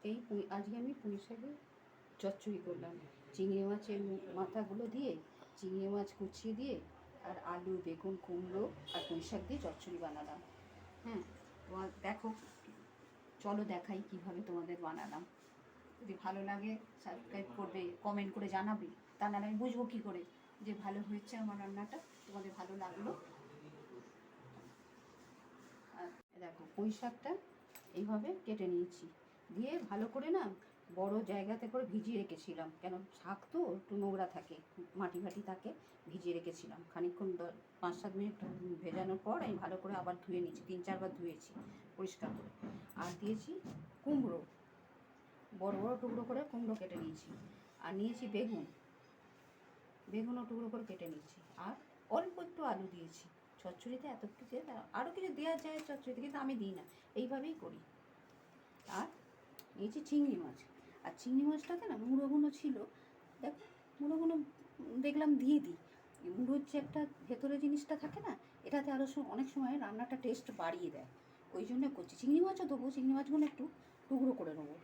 আজকে আমি পুঁই শাকের চচ্চড়ি করলাম। চিংড়ি মাছের মাথাগুলো দিয়ে, চিংড়ি মাছ কুচিয়ে দিয়ে, আর আলু, বেগুন, কুমড়ো আর পুঁই শাক দিয়ে চচ্চড়ি বানালাম। হ্যাঁ, তোমার দেখো, চলো দেখাই কীভাবে তোমাদের বানালাম। যদি ভালো লাগে সাবস্ক্রাইব করবে, কমেন্ট করে জানাবে, তা নাহলে আমি বুঝবো কী করে যে ভালো হয়েছে আমার রান্নাটা, তোমাদের ভালো লাগলো। আর দেখো, পুঁই শাকটা এইভাবে কেটে নিয়েছি, দিয়ে ভালো করে না বড় জায়গাতে করে ভিজিয়ে রেখেছিলাম, কেন শাক তো একটু নোংরা থাকে, মাটি ফাটি থাকে, ভিজিয়ে রেখেছিলাম খানিকক্ষণ 5-7 মিনিট ভেজানোর পর আমি ভালো করে আবার ধুয়ে নিয়েছি, 3-4 বার ধুয়েছি পরিষ্কার করে। আর দিয়েছি কুমড়ো, বড় বড় টুকরো করে কুমড়ো কেটে নিয়েছি। আর নিয়েছি বেগুনও টুকরো করে কেটে নিয়েছি। আর অল্প একটু আলু দিয়েছি। চচ্চড়িতে এত কিছু, আরও কিছু দেওয়া যায় চচ্চড়িতে, কিন্তু আমি দিই না, এইভাবেই করি। আর নিয়েছি চিংড়ি মাছ। আর চিংড়ি মাছটাতে না মুড়োগুলো ছিল, দেখ মুড়োগুলো দেখলাম দিয়ে দিই। মুড়োর যে একটা ভেতরে জিনিসটা থাকে না, এটাতে আরও অনেক সময় রান্নাটা টেস্ট বাড়িয়ে দেয়, ওই জন্য করছি। চিংড়ি মাছও দেবো, চিংড়ি মাছগুলো একটু টুকরো করে নেবো,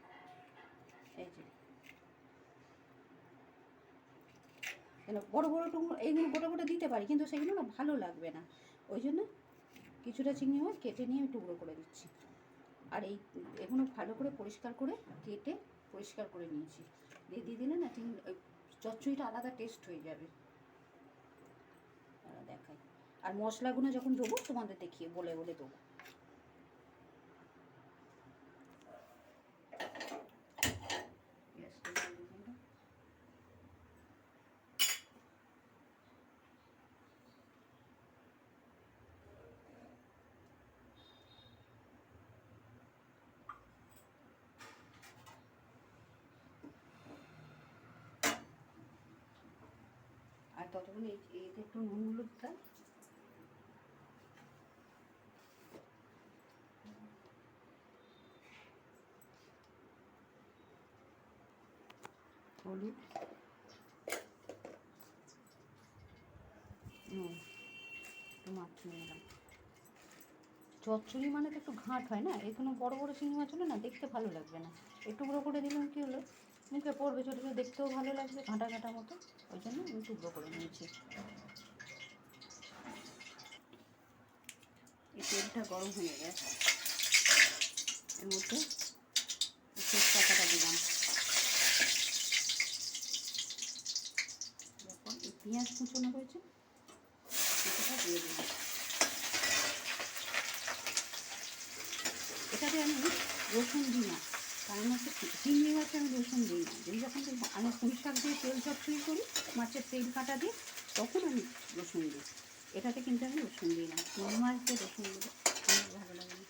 এই যে বড় বড় টুকরো, এইগুলো গোটা গোটা দিতে পারি, কিন্তু সেগুলো না ভালো লাগবে না, ওই জন্য কিছুটা চিংড়ি মাছ কেটে নিয়ে আমি টুকরো করে দিচ্ছি। আর এগুলো ভালো করে পরিষ্কার করে কেটে পরিষ্কার করে নিয়েছি, দিয়ে দিলে না চচ্চড়িটা আলাদা টেস্ট হয়ে যাবে। দেখাই। আর মশলাগুলো যখন দেবো তোমাদের দেখিয়ে বলে দেবো। আর ততক্ষণ এতে একটু নুন হলুদটা, হলুদ, একটু মাখিয়ে নিলাম। চচ্চড়ি মানে তো একটু ঘাঁট হয় না, এখানে বড় বড় চিংড়ি মাছ হলে না দেখতে ভালো লাগবে না, একটু টুকরো করে দিলাম কী হলো, মুখে পড়বে, ছোটো ছোটো দেখতেও ভালো লাগবে, ঘাঁটা ঘাঁটা মতো, ওই জন্য আমি টুকরো করে নিয়েছি। এই তেলটা গরম হয়ে গেছে, এর মধ্যে তেজপাতাটা দিলাম, যখন এই পেঁয়াজ কুচোনো হয়েছে সেটা দিয়ে দিলাম। এটাতে আমি রসুন দিই না, কারণ হচ্ছে চিংড়ি মাছে আমি রসুন দিই না। যদি যখন আমি পুঁই শাক দিয়ে তেল চচ্চড়ি করি, মাছের তেল কাটা দিয়ে, তখন আমি রসুন দিই। এটাতে কিন্তু আমি রসুন দিই না, চিংড়ি মাছ দিয়ে রসুন দিই, আমার ভালো লাগে না।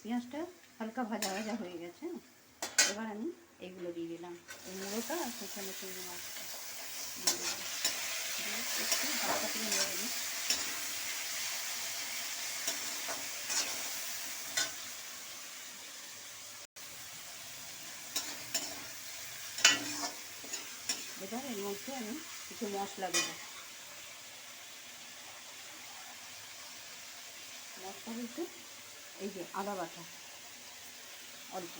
পেঁয়াজটা হালকা ভাজা ভাজা হয়ে গেছে, এবার আমি এগুলো দিয়ে দিলাম, এই মুড়োটা আর সেখানে চিংড়ি মাছটা দিয়ে দিলাম, একটু হালকা করে নেড়ে নিই। এবার এর মধ্যে আমি কিছু মশলা দেবো। মশলা বলতে এই যে আদা বাটা অল্প,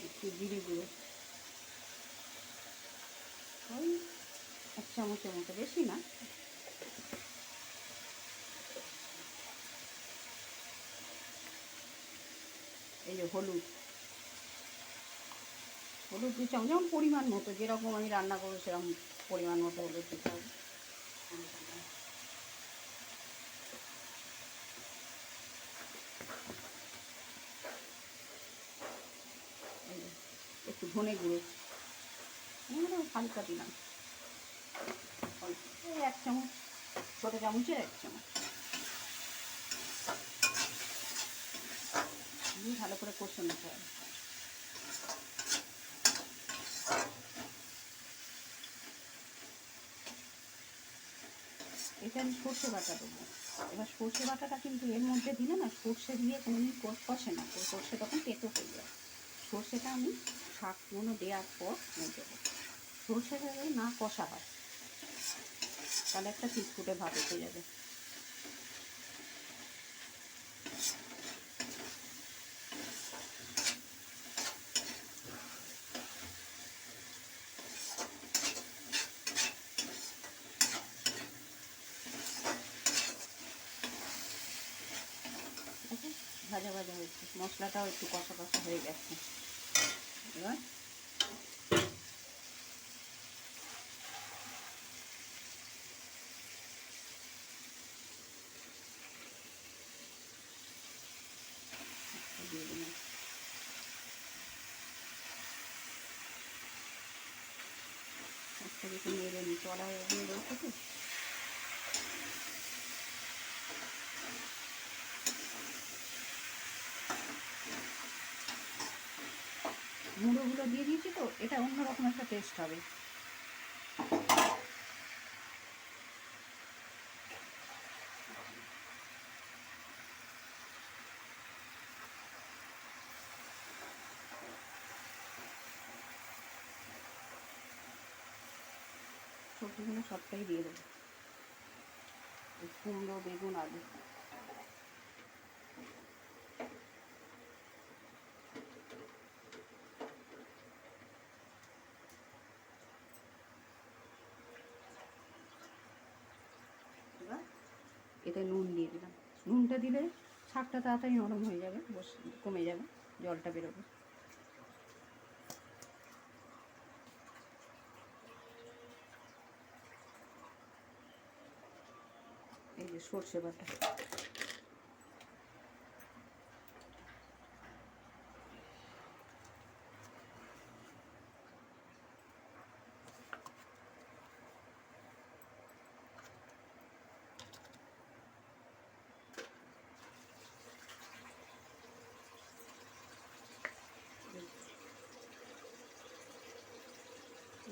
একটু জিরে গুঁড়ো, ওই 1 চামচের মতো, বেশি না। এই যে হলুদ 2 চামচ, যেমন পরিমাণ মতো, যেরকম আমি রান্না করবো সেরকম পরিমাণ মতো হলুদ দিতে হবে। একটু ধনে গুঁড়ো হালকা দিলাম, এই 1 চামচ, ছোটো চামচের 1 চামচ দিয়ে ভালো করে কষে নিতে হবে। এটা আমি সর্ষে বাটা দেবো। এবার সর্ষে বাটাটা কিন্তু এর মধ্যে দিলে না, সর্ষে দিয়ে কোনোদিন কষে না, সর্ষে তখন তেতো হয়ে যায়। সর্ষেটা আমি শাকগুলো দেওয়ার পর দেবো। সর্ষেটা যদি না কষা হয় তাহলে একটা ফুটফুটে ভাব উঠে যাবে। ভাজা ভাজা হয়েছে, মশলাটাও একটু কষা কষা হয়ে গেছে। এবার দিয়ে দিলাম। একটু নেড়ে নিই, চড়া দিয়ে রয়েছে তো। গুঁড়োগুলো দিয়ে দিয়েছি তো, এটা অন্যরকম একটা টেস্ট হবে। সবজিগুলো সবটাই দিয়ে দেবো, কুমড়ো, বেগুন, আলু। এবার এতে নুন দিয়ে দিলাম। নুনটা দিলে শাকটা তাড়াতাড়ি নরম হয়ে যাবে, কমে যাবে, জলটা বেরোবে। এই যে সর্ষে বাটা,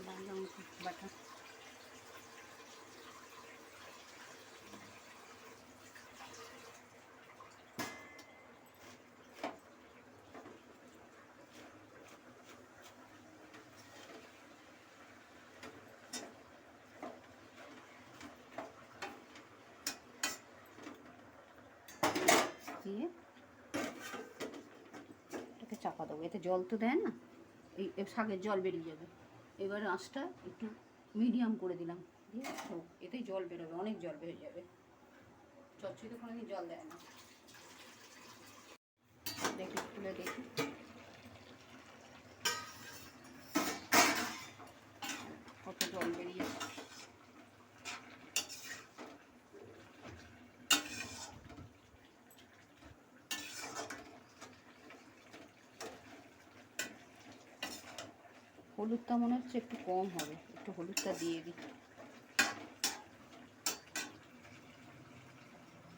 লাল লঙ্কা বাটা, দিয়ে এটাকে চাপা দেবো। এতে জল তো দেয় না, এই শাকের জল বেরিয়ে যাবে। এবার আঁচটা একটু মিডিয়াম করে দিলাম, দিয়ে এতেই জল বেরোবে, অনেক জল বেরিয়ে যাবে। চচ্চড়িতে কোনোদিন জল দেয় না। দেখি, তুলে দেখি, কত জল বেরিয়ে যাবে। হলুদটা মনে হচ্ছে একটু কম হবে, একটু হলুদটা দিয়ে দিই।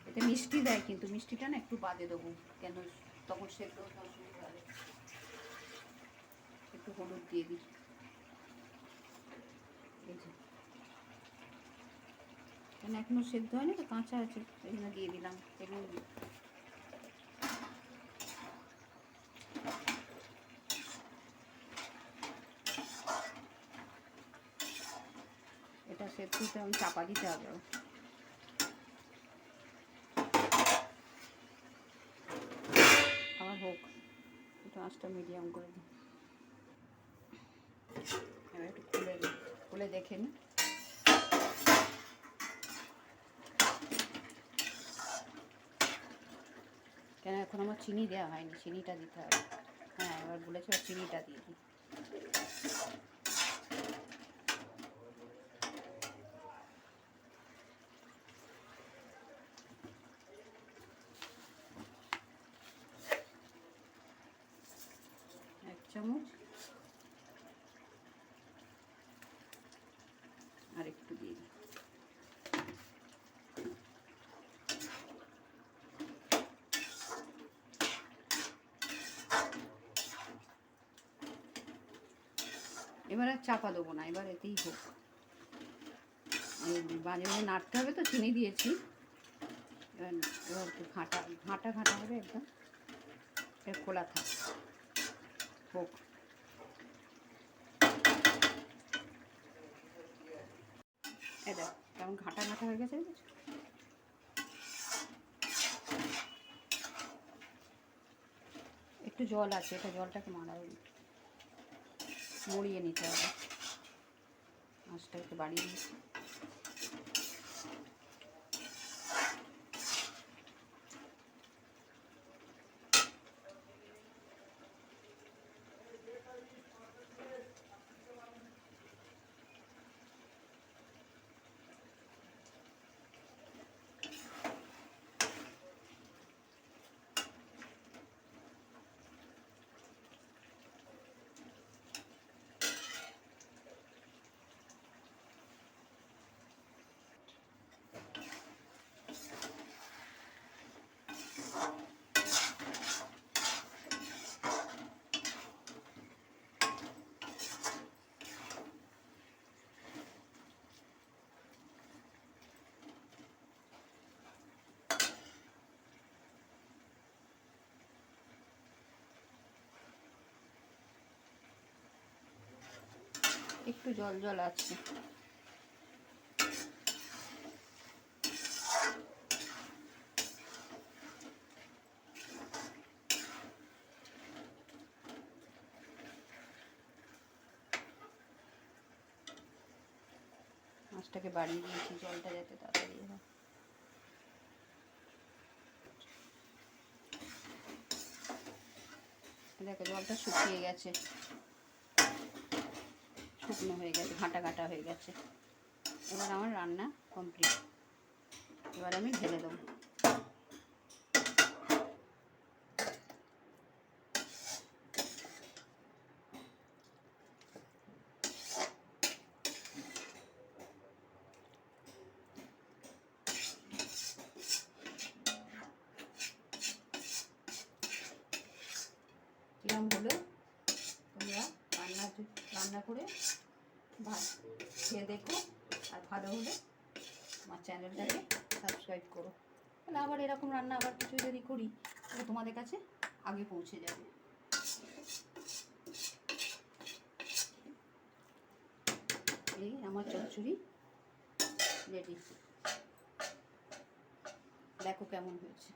এতে মিষ্টি দেয়, কিন্তু মিষ্টিটা না একটু বাদে দেবো, কেন তখন সেদ্ধ হতে অসুবিধা হবে। একটু হলুদ দিয়ে দিই। এই যে কেন এখনো সেদ্ধ হয়নি তো, কাঁচা আছে, এই জন্য দিয়ে দিলাম। এবং এটা সেদ্ধতে আমি চাপা দিতে হবে। আবার হোক, একটু আঁচটা মিডিয়াম করে দিই। এবার একটু খুলে দেখে নিই। কেন এখন আমার চিনি দেওয়া হয়নি, চিনিটা দিতে হবে। হ্যাঁ, এবার বলেছে চিনিটা দিয়ে দিই। এক চামচ, আর একটু দিয়ে দিই। এবার আর চাপা দেবো না, এবার এতেই হোক। মাঝে মাঝে নাড়তে হবে তো, চিনি দিয়েছি। এবার এবার একটু ঘাঁটা ঘাঁটা ঘাঁটা হবে একদম, এর খোলা থাক হোক। এটা কেমন ঘাঁটা ঘাঁটা হয়ে গেছে, একটু জল আছে, এটা জলটাকে মরিয়ে নিতে হবে। মাছটা একটু বাড়িয়ে দিয়েছি। একটু জল জল আছে। মাছটাকে বাড়িয়ে দিয়েছি, জলটা যাতে তাড়াতাড়ি হয়। দেখো জলটা শুকিয়ে গেছে, শুকনো হয়ে গেছে, ঘাঁটা ঘাঁটা হয়ে গেছে। এবার আমার রান্না কমপ্লিট। এবার আমি ঢেলে দেবো। কিরম হলো তোমরা রান্না করে ভাত খেয়ে দেখো, আর ভালো হলে আমার চ্যানেলটাকে সাবস্ক্রাইব করো। তাহলে আবার এরকম রান্না আবার কিছু যদি করি তাহলে তোমাদের কাছে আগে পৌঁছে যাবে। এই আমার চচ্চড়ি রেডি, দেখো কেমন হয়েছে।